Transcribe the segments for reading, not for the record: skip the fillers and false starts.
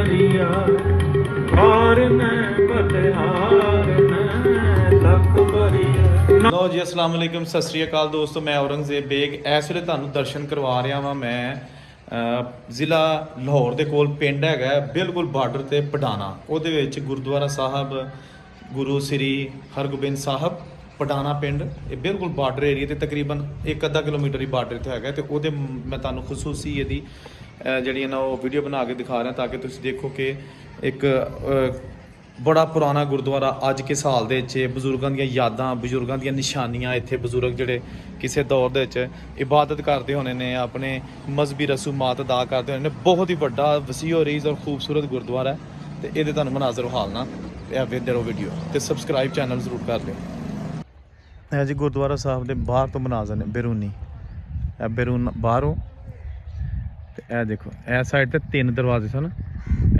ਭਰੀਆ ਹਾਰ ਨੈ ਬਲਿਹਾਰ ਨੈ ਲੱਖ ਭਰੀਆ। ਲਓ ਜੀ, ਅਸਲਾਮ ਵਾਲੇਕੁਮ, ਸਤਿ ਸ਼੍ਰੀ ਅਕਾਲ ਦੋਸਤੋ। ਮੈਂ ਔਰੰਗਜ਼ੇਬ ਬੇਗ ਇਸ ਵੇਲੇ ਤੁਹਾਨੂੰ ਦਰਸ਼ਨ ਕਰਵਾ ਰਿਹਾ ਵਾਂ। ਮੈਂ ਜ਼ਿਲ੍ਹਾ ਲਾਹੌਰ ਦੇ ਕੋਲ ਪਿੰਡ ਹੈਗਾ ਬਿਲਕੁਲ ਬਾਰਡਰ ਤੇ ਪਟਾਣਾ, ਉਹਦੇ ਵਿੱਚ ਗੁਰਦੁਆਰਾ ਸਾਹਿਬ ਗੁਰੂ ਸ੍ਰੀ ਹਰਗੋਬਿੰਦ ਸਾਹਿਬ ਪਟਾਣਾ ਪਿੰਡ। ਇਹ ਬਿਲਕੁਲ ਬਾਰਡਰ ਏਰੀਆ ਤੇ ਤਕਰੀਬਨ 1-ਅੱਧਾ ਕਿਲੋਮੀਟਰ ਹੀ ਬਾਰਡਰ ਇੱਥੇ ਹੈਗਾ। ਤੇ ਉਹਦੇ ਮੈਂ ਤੁਹਾਨੂੰ ਖਸੂਸੀ ਇਹਦੀ ਜਿਹੜੀ ਨਾ ਉਹ ਵੀਡੀਓ ਬਣਾ ਕੇ ਦਿਖਾ ਰਿਹਾ ਤਾਂ ਕਿ ਤੁਸੀਂ ਦੇਖੋ ਕਿ ਇੱਕ ਬੜਾ ਪੁਰਾਣਾ ਗੁਰਦੁਆਰਾ ਅੱਜ ਕੇ ਸਾਲ ਦੇ ਵਿੱਚ ਬਜ਼ੁਰਗਾਂ ਦੀਆਂ ਯਾਦਾਂ, ਬਜ਼ੁਰਗਾਂ ਦੀਆਂ ਨਿਸ਼ਾਨੀਆਂ। ਇੱਥੇ ਬਜ਼ੁਰਗ ਜਿਹੜੇ ਕਿਸੇ ਦੌਰ ਦੇ ਵਿੱਚ ਇਬਾਦਤ ਕਰਦੇ ਹੋਣੇ ਨੇ, ਆਪਣੇ ਮਜ਼ਹਬੀ ਰਸੂਮਾਤ ਅਦਾ ਕਰਦੇ ਹੋਣੇ ਨੇ। ਬਹੁਤ ਹੀ ਵੱਡਾ ਵਸੀਓ ਰੀਜ਼ ਔਰ ਖੂਬਸੂਰਤ ਗੁਰਦੁਆਰਾ ਹੈ ਤੇ ਇਹਦੇ ਤੁਹਾਨੂੰ ਮਨਾਜ਼ਰ ਵਿਖਾਲਣਾ। ਇਹ ਵੇਖਦੇ ਰਹੋ ਵੀਡੀਓ ਤੇ ਸਬਸਕ੍ਰਾਈਬ ਚੈਨਲ ਜ਼ਰੂਰ ਕਰ ਲਿਓ। ਇਹ ਜੀ ਗੁਰਦੁਆਰਾ ਸਾਹਿਬ ਦੇ ਬਾਹਰ ਤੋਂ ਮਨਾਜ਼ਰ ਨੇ ਬੈਰੂਨੀ। ਇਹ ਬੈਰੂਨ ਬਾਹਰੋਂ ਤੇ ਇਹ ਦੇਖੋ ਇਹ ਸਾਈਡ ਤੇ 3 ਦਰਵਾਜ਼ੇ ਸਨ।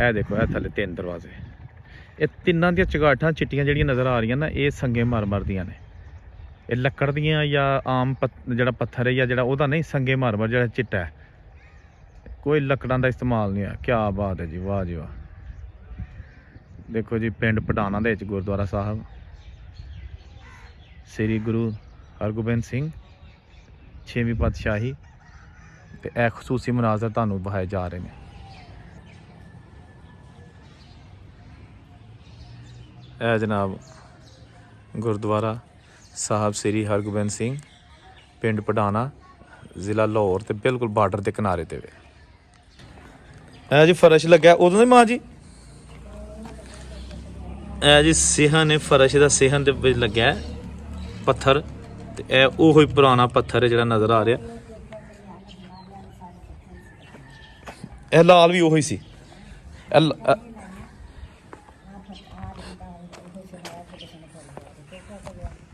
ਇਹ ਦੇਖੋ ਇਹ ਥੱਲੇ 3 ਦਰਵਾਜ਼ੇ। ਇਹ ਤਿੰਨਾਂ ਦੀਆਂ ਚੁਗਾਠਾਂ ਚਿੱਟੀਆਂ ਜਿਹੜੀਆਂ ਨਜ਼ਰ ਆ ਰਹੀਆਂ ਨਾ, ਇਹ ਸੰਗੇ ਮਰਮਰ ਦੀਆਂ ਨੇ। ਇਹ ਲੱਕੜ ਦੀਆਂ ਜਾਂ ਆਮ ਜਿਹੜਾ ਪੱਥਰ ਹੈ ਜਾਂ ਜਿਹੜਾ ਉਹਦਾ ਨਹੀਂ, ਸੰਗੇ ਮਰਮਰ ਜਿਹੜਾ ਚਿੱਟਾ ਹੈ, ਕੋਈ ਲੱਕੜਾਂ ਦਾ ਇਸਤੇਮਾਲ ਨਹੀਂ ਹੋਇਆ। ਕਿਆ ਬਾਤ ਹੈ ਜੀ, ਵਾਹ ਜੀ ਵਾਹ। ਦੇਖੋ ਜੀ ਪਿੰਡ ਪਟਾਣਾ ਦੇ ਵਿੱਚ ਗੁਰਦੁਆਰਾ ਸਾਹਿਬ ਸ੍ਰੀ ਗੁਰੂ ਹਰਗੋਬਿੰਦ ਸਿੰਘ 6ਵੀਂ ਪਾਤਸ਼ਾਹੀ ਤੇ ਇਹ ਖਸੂਸੀ ਮਨਾਜ਼ਰ ਤੁਹਾਨੂੰ ਵਿਖਾਏ ਜਾ ਰਹੇ ਨੇ। ਇਹ ਜਨਾਬ ਗੁਰਦੁਆਰਾ ਸਾਹਿਬ ਸ੍ਰੀ ਹਰਗੋਬਿੰਦ ਸਿੰਘ ਪਿੰਡ ਪਟਾਣਾ ਜ਼ਿਲ੍ਹਾ ਲਾਹੌਰ ਤੇ ਬਿਲਕੁਲ ਬਾਰਡਰ ਦੇ ਕਿਨਾਰੇ ਤੇ ਵੇ। ਇਹ ਜੀ ਫਰਸ਼ ਲੱਗਿਆ ਉਦੋਂ ਦੇ ਮਾਂ ਜੀ। ਇਹ ਜੀ ਸਿਹਨ ਨੇ ਫਰਸ਼ ਦਾ ਸਿਹਨ ਦੇ ਵਿੱਚ ਲੱਗਿਆ ਪੱਥਰ ਤੇ ਇਹ ਉਹੋ ਹੀ ਪੁਰਾਣਾ ਪੱਥਰ ਹੈ ਜਿਹੜਾ ਨਜ਼ਰ ਆ ਰਿਹਾ। ਇਹ ਲਾਲ ਵੀ ਉਹੀ ਸੀ।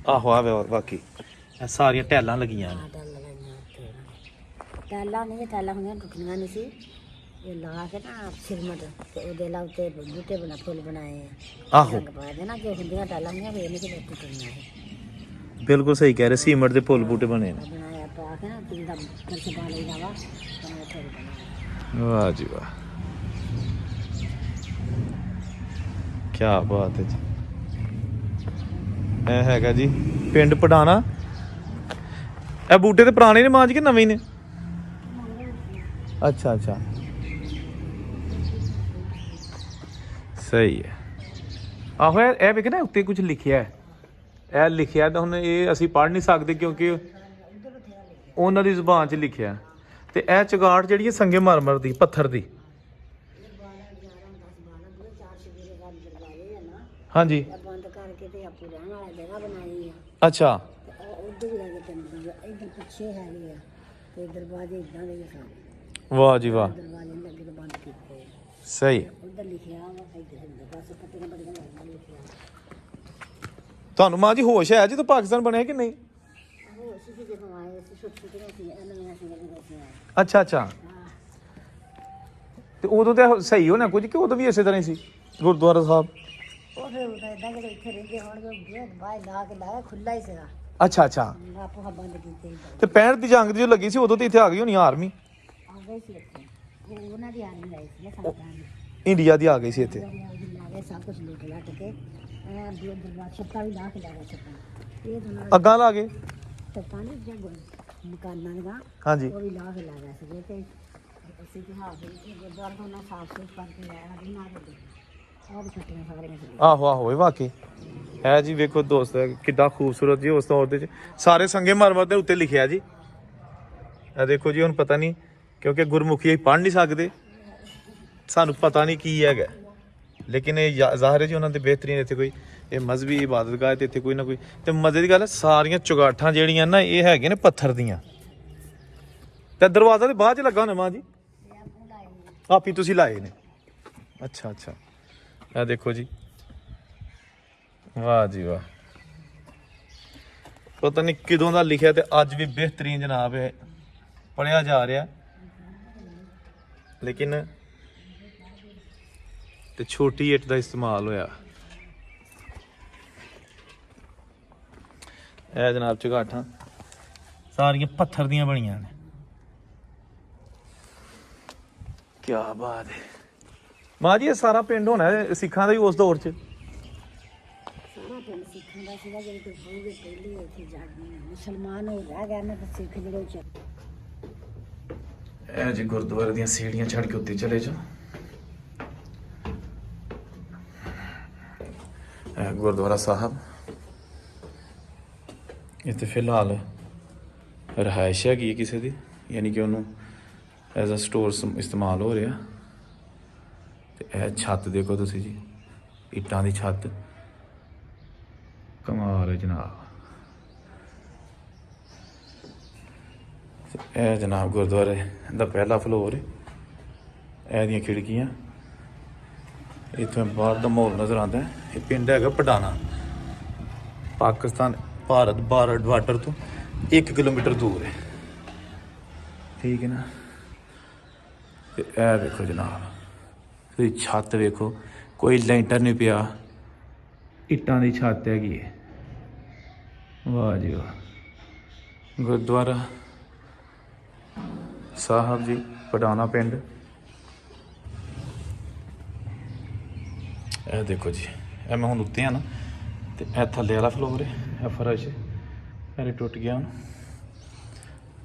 ਆਹੋ ਆਵੇ ਬਾਕੀ ਇਹ ਸਾਰੀਆਂ ਟੈਲਾਂ ਲੱਗੀਆਂ ਨੇ। ਟੈਲਾਂ ਨਹੀਂ, ਟੈਲਾਂ ਹੁੰਦੀਆਂ ਟੁੱਟੀਆਂ ਨਹੀਂ ਸੀ। ਇਹ ਲਾ ਕੇ ਨਾ ਸਿਰਮਟ ਤੇ ਉਹਦੇ ਲਾ ਉੱਤੇ ਬੂਟੇ ਬਣਾ ਫੁੱਲ ਬਣਾਏ ਆ। ਆਹੋ ਪਾ ਦੇਣਾ ਜੋ ਹੁੰਦੀਆਂ ਟੈਲਾਂ ਹੁੰਦੀਆਂ ਵੇ ਨਹੀਂ ਕਿ ਟੁੱਟਣੀਆਂ ਇਹ। ਬਿਲਕੁਲ ਸਹੀ ਕਹਿ ਰਹੇ, ਸੀਮਟ ਦੇ ਫੁੱਲ ਬੂਟੇ ਬਣੇ ਨੇ। ਬਣਾਇਆ ਪਾ ਕੇ ਨਾ ਤਿੰਨ ਦਾ ਫਰਸ਼ ਪਾ ਲਈਦਾ ਵਾ ਤਾਂ ਫੁੱਲ ਬਣਾਇਆ। ਵਾਹ ਜੀ ਵਾਹ, ਕੀ ਬਾਤ ਹੈ ਜੀ। ਇਹ ਹੈਗਾ ਜੀ ਪਿੰਡ ਪਟਾਣਾ। ਇਹ ਬੂਟੇ ਤੇ ਪੁਰਾਣੇ ਨੇ ਮਾਂ ਜੀ ਕਿ ਨਵੇਂ ਨੇ? ਅੱਛਾ ਅੱਛਾ, ਸਹੀ ਹੈ। ਆਹੋ ਇਹ ਵੇਖ ਨਾ ਉੱਤੇ ਕੁਝ ਲਿਖਿਆ ਹੈ। ਇਹ ਲਿਖਿਆ ਤਾਂ ਹੁਣ ਇਹ ਅਸੀਂ ਪੜ੍ਹ ਨਹੀਂ ਸਕਦੇ ਕਿਉਂਕਿ ਉਹਨਾਂ ਦੀ ਜ਼ੁਬਾਨ 'ਚ ਲਿਖਿਆ। ਤੇ ਇਹ ਚੁਗਾਠ ਜਿਹੜੀ ਹੈ ਸੰਗੇ ਮਰਮਰ ਦੀ, ਪੱਥਰ ਦੀ। ਹਾਂਜੀ ਬੰਦ ਕਰਕੇ ਤੇ ਆਪੂ ਰਹਿਣ ਵਾਲਾ ਜਗ੍ਹਾ ਬਣਾਈ ਆ। ਅੱਛਾ, ਉਧਰ ਵੀ ਲੱਗੇ ਟੰਡੀ ਇੱਧਰ ਪਿੱਛੇ ਹੈਗੇ ਆ ਤੇ ਦਰਵਾਜ਼ੇ ਇਦਾਂ ਦੇ ਸਾਰੇ। ਵਾਹ ਜੀ ਵਾਹ, ਦਰਵਾਜ਼ੇ ਲੱਗੇ ਤੇ ਬੰਦ ਕੀਤੇ। ਸਹੀ। ਉਧਰ ਲਿਖਿਆ ਵਾ ਇੱਧਰ ਬਸ ਪੱਤੀਆਂ ਬੜੀਆਂ ਲਿਖਿਆ। ਤੁਹਾਨੂੰ ਮਾਂ ਜੀ ਹੋਸ਼ ਹੈ ਜਦੋਂ ਪਾਕਿਸਤਾਨ ਬਣਿਆ ਕਿ ਨਹੀਂ? ਉਹ ਅਸੀਂ ਜਦੋਂ ਆਏ ਸੀ ਛੋਟੀਆਂ ਸੀ ਇਹਨਾਂ ਸੀ ਗੱਲਾਂ। ਅੱਛਾ ਅੱਛਾ, ਤੇ ਉਦੋਂ ਤਾਂ ਸਹੀ ਹੋਣਾ ਕੁਝ ਕਿ ਉਦੋਂ ਵੀ ਇਸੇ ਤਰ੍ਹਾਂ ਹੀ ਸੀ ਗੁਰਦੁਆਰਾ ਸਾਹਿਬ? ਉਹ ਫਿਰ ਉਹਦਾ ਇਦਾਂ ਜਿਹੜੇ ਇੱਥੇ ਰਹਿੰਦੇ ਹੋਣਗੇ ਬਾਹਰ ਲਾ ਕੇ ਲਾਇਆ ਖੁੱਲਾ ਹੀ ਸੀਗਾ। ਅੱਛਾ ਅੱਛਾ, ਆਪੋ ਬੰਦ ਕੀਤੇ ਤੇ 65 ਦੀ ਜੰਗ ਦੀ ਜੋ ਲੱਗੀ ਸੀ ਉਦੋਂ ਤੇ ਇੱਥੇ ਆ ਗਈ ਹੋਣੀ ਆਰਮੀ? ਆ ਗਏ ਸੀ ਇੱਥੇ। ਉਹ ਉਹਨਾਂ ਦੀ ਆਰਮੀ ਆਈ ਸੀ ਨਾ ਸੰਗਤਾਂ ਦੀ। ਇੰਡੀਆ ਦੀ ਆ ਗਈ ਸੀ ਇੱਥੇ। ਸਭ ਕੁਝ ਲੁੱਟ ਲੱਟ ਕੇ ਦਰਬਾਰ ਛੱਤਾਂ ਵੀ ਲਾ ਕੇ ਲਾ ਗਏ। ਛੱਤਾਂ ਇਹ ਦੋਨਾਂ ਅੱਗਾਂ ਲਾ ਗਏ ਛੱਤਾਂ ਨਹੀਂ ਜਾਂ ਮਕਾਨਾਂ ਦੀਆਂ ਹਾਂਜੀ। ਉਹ ਵੀ ਲਾ ਕੇ ਲਾ ਗਏ ਸੀਗੇ। ਤੇ ਅਸੀਂ ਇਤਿਹਾਸ ਵਿੱਚ ਗੁਰਦੁਆਰਾ ਤੋਂ ਨਾ ਸਾਫ ਸੁਥਰਾ ਕਰਕੇ ਲਾਇਆ ਵੀ ਨਾ ਦੇ ਉਹ ਛੱਤਾਂ ਸਾਰੀਆਂ ਸੀ। ਆਹੋ ਆਹੋ, ਇਹ ਵਾਕਈ ਹੈ ਜੀ। ਵੇਖੋ ਦੋਸਤ ਕਿੱਦਾਂ ਖੂਬਸੂਰਤ ਜੀ ਉਸ ਦੌਰ ਦੇ ਵਿੱਚ ਸਾਰੇ ਸੰਗੇ ਮਰਮਰ ਦੇ ਉੱਤੇ ਲਿਖਿਆ ਜੀ। ਇਹ ਦੇਖੋ ਜੀ, ਹੁਣ ਪਤਾ ਨਹੀਂ ਕਿਉਂਕਿ ਗੁਰਮੁਖੀ ਅਸੀਂ ਪੜ੍ਹ ਨਹੀਂ ਸਕਦੇ, ਸਾਨੂੰ ਪਤਾ ਨਹੀਂ ਕੀ ਹੈਗਾ, ਲੇਕਿਨ ਇਹ ਜ਼ਾਹਿਰ ਹੈ ਜੀ ਉਹਨਾਂ ਦੇ ਬਿਹਤਰੀਨ ਇੱਥੇ ਕੋਈ ਇਹ ਮਜ਼ਹਬੀ ਇਬਾਦਤਗਾਹ ਤੇ ਇੱਥੇ ਕੋਈ ਨਾ ਕੋਈ। ਤੇ ਮਜ਼ੇ ਦੀ ਗੱਲ ਹੈ ਸਾਰੀਆਂ ਚੁਗਾਠਾਂ ਜਿਹੜੀਆਂ ਨਾ ਇਹ ਹੈਗੇ ਨੇ ਪੱਥਰ ਦੀਆਂ। ਤੇ ਦਰਵਾਜ਼ਾ ਤੇ ਬਾਅਦ ਚ ਲੱਗਾ ਹੋਣਾ ਮਾਂ ਜੀ? ਆਪ ਹੀ ਤੁਸੀਂ ਲਾਏ ਨੇ? ਅੱਛਾ ਅੱਛਾ, ਇਹ ਦੇਖੋ ਜੀ, ਵਾਹ ਜੀ ਵਾਹ। ਪਤਾ ਨਹੀਂ ਕਿਦੋਂ ਦਾ ਲਿਖਿਆ ਤੇ ਅੱਜ ਵੀ ਬਿਹਤਰੀਨ ਜਨਾਬ ਹੈ ਪੜਿਆ ਜਾ ਰਿਹਾ। ਲੇਕਿਨ ਤੇ ਛੋਟੀ ਇੱਟ ਦਾ ਇਸਤੇਮਾਲ ਹੋਇਆ। ਇਹ ਜਨਾਬ ਚੁਗਾਠਾਂ ਸਾਰੀਆਂ ਪੱਥਰ ਦੀਆਂ ਬਣੀਆਂ ਨੇ। ਕੀ ਬਾਤ ਹੈ। ਮਾਂ ਜੀ ਇਹ ਸਾਰਾ ਪਿੰਡ ਹੋਣਾ ਸਿੱਖਾਂ ਦਾ ਹੀ ਉਸ ਦੌਰ 'ਚ? ਸਾਰਾ ਪਿੰਡ ਸਿੱਖਾਂ ਦਾ ਸੀਗਾ, ਜਿਹੜੇ ਕੋਈ ਹੋਊਗੇ ਪਹਿਲੇ ਇੱਥੇ ਜਾਣੇ ਮੁਸਲਮਾਨ ਹੋ ਰਹਿ ਗਏ ਨਾ, ਤੇ ਸਿੱਖ ਜਿਹੜੇ ਚ ਇਹ ਜੀ ਗੁਰਦੁਆਰੇ ਦੀਆਂ ਸੀੜੀਆਂ ਚੜ੍ਹ ਕੇ ਉੱਤੇ ਚਲੇ ਜਾਓ। ਇਹ ਗੁਰਦੁਆਰਾ ਸਾਹਿਬ, ਇੱਥੇ ਫਿਲਹਾਲ ਰਿਹਾਇਸ਼ ਹੈਗੀ ਕਿਸੇ ਦੀ, ਯਾਨੀ ਕਿ ਉਹਨੂੰ ਐਜ਼ ਅ ਸਟੋਰ ਇਸਤੇਮਾਲ ਹੋ ਰਿਹਾ। ਤੇ ਇਹ ਛੱਤ ਦੇਖੋ ਤੁਸੀਂ ਜੀ, ਇੱਟਾਂ ਦੀ ਛੱਤ, ਕਮਾਲ ਹੈ ਜਨਾਬ। ਇਹ ਜਨਾਬ ਗੁਰਦੁਆਰੇ ਦਾ ਪਹਿਲਾ ਫਲੋਰ ਹੈ, ਇਹਦੀਆਂ ਖਿੜਕੀਆਂ, ਇੱਥੋਂ ਬਾਹਰ ਦਾ ਮਾਹੌਲ ਨਜ਼ਰ ਆਉਂਦਾ ਹੈ। ਇਹ ਪਿੰਡ ਹੈਗਾ ਪਡਾਨਾ, ਪਾਕਿਸਤਾਨ ਭਾਰਤ ਬਾਰਡਰ ਤੋਂ 1 ਕਿਲੋਮੀਟਰ ਦੂਰ ਹੈ, ਠੀਕ ਹੈ ਨਾ। ਤੇ ਇਹ ਵੇਖੋ ਜਨਾਬ, ਤੁਸੀਂ ਛੱਤ ਵੇਖੋ, ਕੋਈ ਲੈਂਟਰ ਨਹੀਂ ਪਿਆ, ਇੱਟਾਂ ਦੀ ਛੱਤ ਹੈਗੀ ਹੈ। ਵਾਹ ਜੀ ਵਾਹ। ਗੁਰਦੁਆਰਾ ਸਾਹਿਬ ਜੀ ਪਡਾਨਾ ਪਿੰਡ। ਇਹ ਦੇਖੋ ਜੀ, ਇਹ ਮੈਂ ਹੁਣ ਉੱਤੇ ਆ ਨਾ, ਤੇ ਇਹ ਥੱਲੇ ਵਾਲਾ ਫਲੋਰ ਹੈ, ਇਹ ਫਰਸ਼ ਇਹ ਟੁੱਟ ਗਿਆ ਹੁਣ।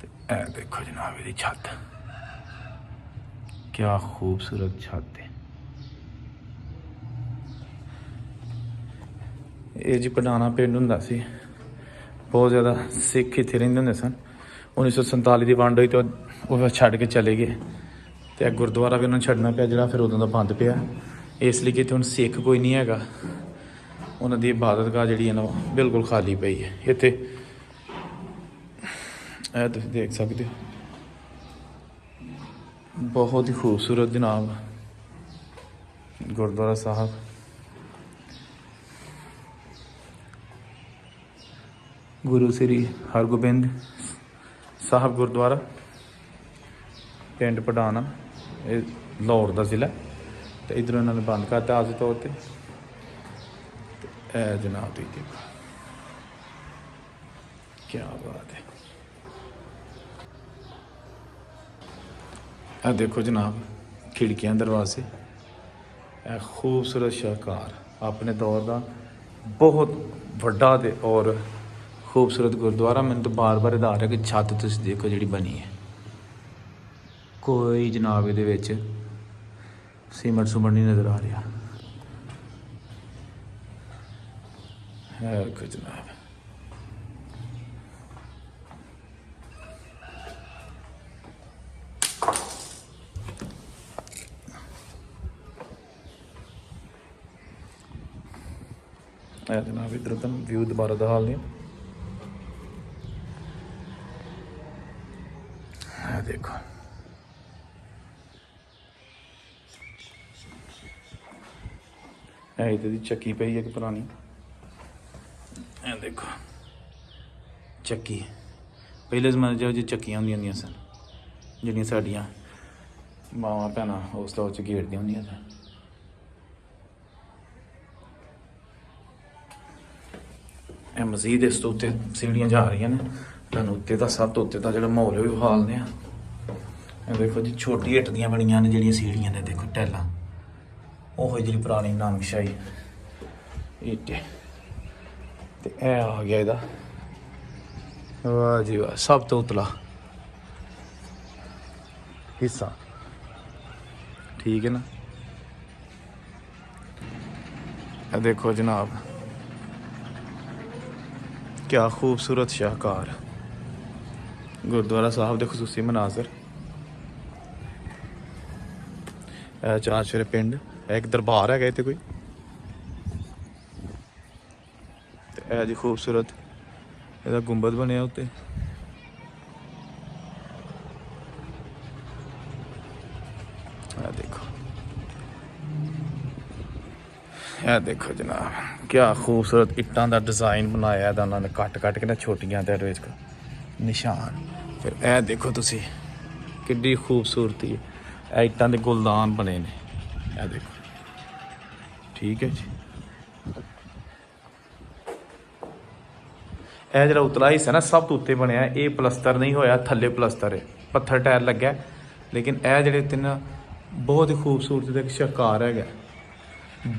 ਤੇ ਇਹ ਦੇਖੋ ਜਨਾਬ ਇਹਦੀ ਛੱਤ, ਕਿਆ ਖੂਬਸੂਰਤ ਛੱਤ ਹੈ। ਇਹ ਜੀ ਪਡਾਨਾ ਪਿੰਡ ਹੁੰਦਾ ਸੀ, ਬਹੁਤ ਜ਼ਿਆਦਾ ਸਿੱਖ ਇੱਥੇ ਰਹਿੰਦੇ ਹੁੰਦੇ ਸਨ। 1947 ਦੀ ਵੰਡ ਹੋਈ ਤੇ ਉਹ ਛੱਡ ਕੇ ਚਲੇ ਗਏ, ਤੇ ਇਹ ਗੁਰਦੁਆਰਾ ਵੀ ਉਹਨਾਂ ਨੂੰ ਛੱਡਣਾ ਪਿਆ, ਜਿਹੜਾ ਫਿਰ ਉਦੋਂ ਦਾ ਬੰਦ ਪਿਆ, ਇਸ ਲਈ ਕਿ ਇੱਥੇ ਹੁਣ ਸਿੱਖ ਕੋਈ ਨਹੀਂ ਹੈਗਾ। ਉਹਨਾਂ ਦੀ ਇਬਾਦਤਗਾਹ ਜਿਹੜੀ ਹੈ ਨਾ ਬਿਲਕੁਲ ਖਾਲੀ ਪਈ ਹੈ। ਇੱਥੇ ਇਹ ਤੁਸੀਂ ਦੇਖ ਸਕਦੇ ਹੋ, ਬਹੁਤ ਹੀ ਖੂਬਸੂਰਤ ਜਨਾਬ ਗੁਰਦੁਆਰਾ ਸਾਹਿਬ। ਗੁਰੂ ਸ੍ਰੀ ਹਰਗੋਬਿੰਦ ਸਾਹਿਬ ਗੁਰਦੁਆਰਾ, ਪਿੰਡ ਪਡਾਨਾ, ਇਹ ਲਾਹੌਰ ਦਾ ਜ਼ਿਲ੍ਹਾ। ਤੇ ਇੱਧਰੋਂ ਇਹਨਾਂ ਨੇ ਬੰਦ ਕਰਤਾ ਆਰਜ਼ੀ ਤੌਰ ਤੇ। ਇਹ ਜਨਾਬ ਤੁਸੀਂ ਦੇਖੋ, ਕਿਆ ਬਾਤ ਹੈ। ਇਹ ਦੇਖੋ ਜਨਾਬ ਖਿੜਕੀਆਂ, ਦਰਵਾਜ਼ੇ, ਇਹ ਖੂਬਸੂਰਤ ਸ਼ਾਹਕਾਰ ਆਪਣੇ ਦੌਰ ਦਾ ਬਹੁਤ ਵੱਡਾ ਤੇ ਔਰ ਖੂਬਸੂਰਤ ਗੁਰਦੁਆਰਾ। ਮੈਨੂੰ ਤਾਂ ਬਾਰ-ਬਾਰ ਯਾਦ ਆ ਰਿਹਾ ਕਿ ਛੱਤ ਤੁਸੀਂ ਦੇਖੋ ਜਿਹੜੀ ਬਣੀ ਹੈ, ਕੋਈ ਜਨਾਬ ਇਹਦੇ ਵਿੱਚ ਸੀਮੈਂਟ ਸੁਮੈਂਟ ਨਹੀਂ ਨਜ਼ਰ ਆ ਰਿਹਾ ਹੈ। ਕੁਝ ਜਨਾਬ ਇਹ ਜਨਾਬ ਇੱਧਰ ਤਾਂ ਵਿਊ ਦੁਬਾਰਾ ਦਾ ਹਾਲ ਨਹੀਂ। ਇਹ ਦੇਖੋ, ਇਹ ਇਹਦੀ ਚੱਕੀ ਪਈ ਇੱਕ ਪੁਰਾਣੀ। ਇਹ ਦੇਖੋ ਚੱਕੀ, ਪਹਿਲੇ ਜ਼ਮਾਨੇ 'ਚ ਜੀ ਚੱਕੀਆਂ ਹੁੰਦੀਆਂ ਸਨ, ਜਿਹੜੀਆਂ ਸਾਡੀਆਂ ਮਾਵਾਂ ਭੈਣਾਂ ਉਸ ਦੌਰ 'ਚ ਗੇੜਦੀਆਂ ਹੁੰਦੀਆਂ ਸਨ। ਇਹ ਮਜ਼ੀਦ ਇਸ ਤੋਂ ਉੱਤੇ ਸੀੜੀਆਂ ਜਾ ਰਹੀਆਂ ਨੇ, ਤੁਹਾਨੂੰ ਉੱਤੇ ਦਾ ਸਭ ਤੋਂ ਉੱਤੇ ਦਾ ਜਿਹੜਾ ਮਾਹੌਲ ਹੈ ਉਹ ਹਾਲਦੇ ਆ। ਇਹ ਦੇਖੋ ਜੀ ਛੋਟੀ ਇੱਟ ਦੀਆਂ ਬਣੀਆਂ ਨੇ ਜਿਹੜੀਆਂ ਸੀੜੀਆਂ ਨੇ, ਦੇਖੋ ਟੈਲਾਂ, ਉਹ ਜਿਹੜੀ ਪੁਰਾਣੀ ਨਾਨਕਸ਼ਾਹੀ ਇੱਟ। ਤੇ ਇਹ ਆ ਗਿਆ ਇਹਦਾ, ਵਾਹ ਜੀ ਵਾਹ, ਸਭ ਤੋਂ ਉਤਲਾ ਹਿੱਸਾ, ਠੀਕ ਹੈ ਨਾ। ਇਹ ਦੇਖੋ ਜਨਾਬ ਕਿਆ ਖੂਬਸੂਰਤ ਸ਼ਾਹਕਾਰ ਗੁਰਦੁਆਰਾ ਸਾਹਿਬ ਦੇ ਖੁਸੂਸੀ ਮਨਾਜ਼ਰ। ਇਹ ਚਾਸ਼ਰੇ ਪਿੰਡ, ਇੱਕ ਦਰਬਾਰ ਹੈਗਾ ਇੱਥੇ ਕੋਈ। ਤੇ ਇਹ ਜੀ ਖੂਬਸੂਰਤ ਇਹਦਾ ਗੁੰਬਦ ਬਣਿਆ ਉੱਤੇ। ਇਹ ਦੇਖੋ, ਇਹ ਦੇਖੋ ਜਨਾਬ ਕਿਆ ਖੂਬਸੂਰਤ ਇੱਟਾਂ ਦਾ ਡਿਜ਼ਾਈਨ ਬਣਾਇਆ ਇਹਦਾ ਉਹਨਾਂ ਨੇ, ਕੱਟ ਕੇ ਨਾ ਛੋਟੀਆਂ ਤੇ ਵਿੱਚ ਨਿਸ਼ਾਨ। ਫਿਰ ਇਹ ਦੇਖੋ ਤੁਸੀਂ ਕਿੱਡੀ ਖੂਬਸੂਰਤੀ ਹੈ, ਇਹ ਇੱਟਾਂ ਦੇ ਗੁਲਦਾਨ ਬਣੇ ਨੇ, ਇਹ ਦੇਖੋ, ਠੀਕ ਹੈ ਜੀ। ਇਹ ਜਿਹੜਾ ਉਤਲਾ ਹਿੱਸਾ ਨਾ ਸਭ ਤੋਂ ਉੱਤੇ ਬਣਿਆ, ਇਹ ਪਲਸਤਰ ਨਹੀਂ ਹੋਇਆ, ਥੱਲੇ ਪਲਸਤਰ ਹੈ, ਪੱਥਰ ਟਾਇਰ ਲੱਗਾ। ਲੇਕਿਨ ਇਹ ਜਿਹੜੇ ਤਿੰਨ ਬਹੁਤ ਹੀ ਖੂਬਸੂਰਤ ਤੇ ਇੱਕ ਸ਼ਾਹਕਾਰ ਹੈਗਾ,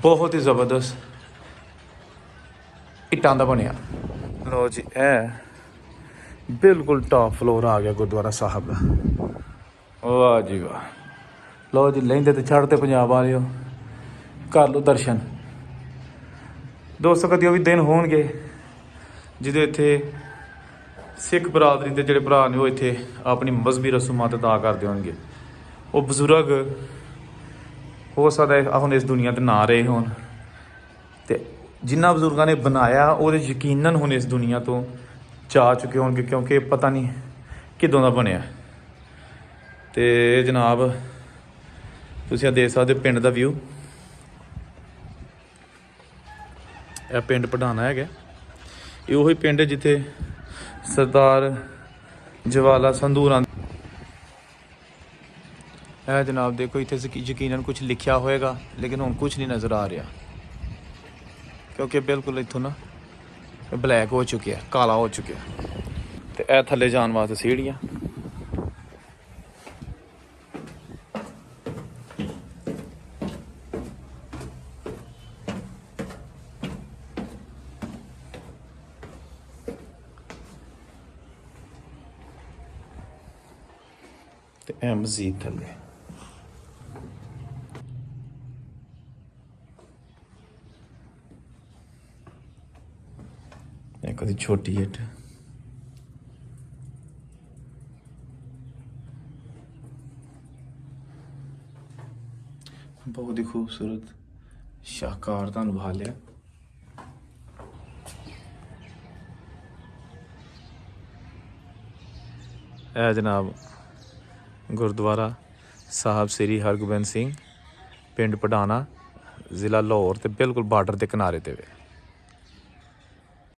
ਬਹੁਤ ਹੀ ਜ਼ਬਰਦਸਤ ਇੱਟਾਂ ਦਾ ਬਣਿਆ। ਲੋ ਜੀ ਇਹ ਬਿਲਕੁਲ ਟਾਪ ਫਲੋਰ ਆ ਗਿਆ ਗੁਰਦੁਆਰਾ ਸਾਹਿਬ ਦਾ। ਵਾਹ ਜੀ ਵਾਹ। ਲੋ ਜੀ ਲਹਿੰਦੇ ਤੇ ਚੜ੍ਹਦੇ ਪੰਜਾਬ ਵਾਲਿਓ, ਕਰ ਲਓ ਦਰਸ਼ਨ। ਦੋਸਤੋ ਕਦੀ ਉਹ ਵੀ ਦਿਨ ਹੋਣਗੇ ਜਿਹਦੇ ਇੱਥੇ ਸਿੱਖ ਬਰਾਦਰੀ ਦੇ ਜਿਹੜੇ ਭਰਾ ਨੇ ਉਹ ਇੱਥੇ ਆਪਣੀ ਮਜ਼ਹਬੀ ਰਸੂਮਾਤ ਅਦਾ ਕਰਦੇ ਹੋਣਗੇ। ਉਹ ਬਜ਼ੁਰਗ ਹੋ ਸਕਦਾ ਹੈ ਹੁਣ ਇਸ ਦੁਨੀਆ 'ਤੇ ਨਾ ਰਹੇ ਹੋਣ, ਅਤੇ ਜਿਨ੍ਹਾਂ ਬਜ਼ੁਰਗਾਂ ਨੇ ਬਣਾਇਆ ਉਹਦੇ ਯਕੀਨਨ ਹੁਣ ਇਸ ਦੁਨੀਆ ਤੋਂ ਜਾ ਚੁੱਕੇ ਹੋਣਗੇ, ਕਿਉਂਕਿ ਪਤਾ ਨਹੀਂ ਕਿੱਦੋਂ ਦਾ ਬਣਿਆ। ਅਤੇ ਜਨਾਬ ਤੁਸੀਂ ਆ ਦੇਖ ਸਕਦੇ ਪਿੰਡ ਦਾ ਵਿਊ। ਇਹ ਪਿੰਡ ਪੜਾਣਾ ਹੈਗਾ। ਇਹ ਉਹੀ ਪਿੰਡ ਹੈ ਜਿੱਥੇ ਸਰਦਾਰ ਜਵਾਲਾ ਸੰਧੂਰਾਂ। ਇਹ ਜਨਾਬ ਦੇਖੋ ਇੱਥੇ ਯਕੀਨਨ ਕੁਝ ਲਿਖਿਆ ਹੋਏਗਾ, ਲੇਕਿਨ ਹੁਣ ਕੁਝ ਨਹੀਂ ਨਜ਼ਰ ਆ ਰਿਹਾ, ਕਿਉਂਕਿ ਬਿਲਕੁਲ ਇੱਥੋਂ ਨਾ ਬਲੈਕ ਹੋ ਚੁੱਕਿਆ, ਕਾਲਾ ਹੋ ਚੁੱਕਿਆ। ਤੇ ਇਹ ਥੱਲੇ ਜਾਣ ਵਾਸਤੇ ਸੀੜੀਆਂ। ਤੇ ਇਹ ਮਸਜਿਦ ਥੱਲੇ। ਇੱਕ ਉਹਦੀ ਛੋਟੀ ਇੱਟ। ਬਹੁਤ ਹੀ ਖੂਬਸੂਰਤ ਸ਼ਾਹਕਾਰ ਤੁਹਾਨੂੰ ਵਿਖਾ ਲਿਆ। ਇਹ ਜਨਾਬ ਗੁਰਦੁਆਰਾ ਸਾਹਿਬ ਸ੍ਰੀ ਹਰਗੋਬਿੰਦ ਸਿੰਘ, ਪਿੰਡ ਪੜਾਣਾ, ਜ਼ਿਲ੍ਹਾ ਲਾਹੌਰ, ਤੇ ਬਿਲਕੁਲ ਬਾਰਡਰ ਦੇ ਕਿਨਾਰੇ ਤੇ ਵੇ।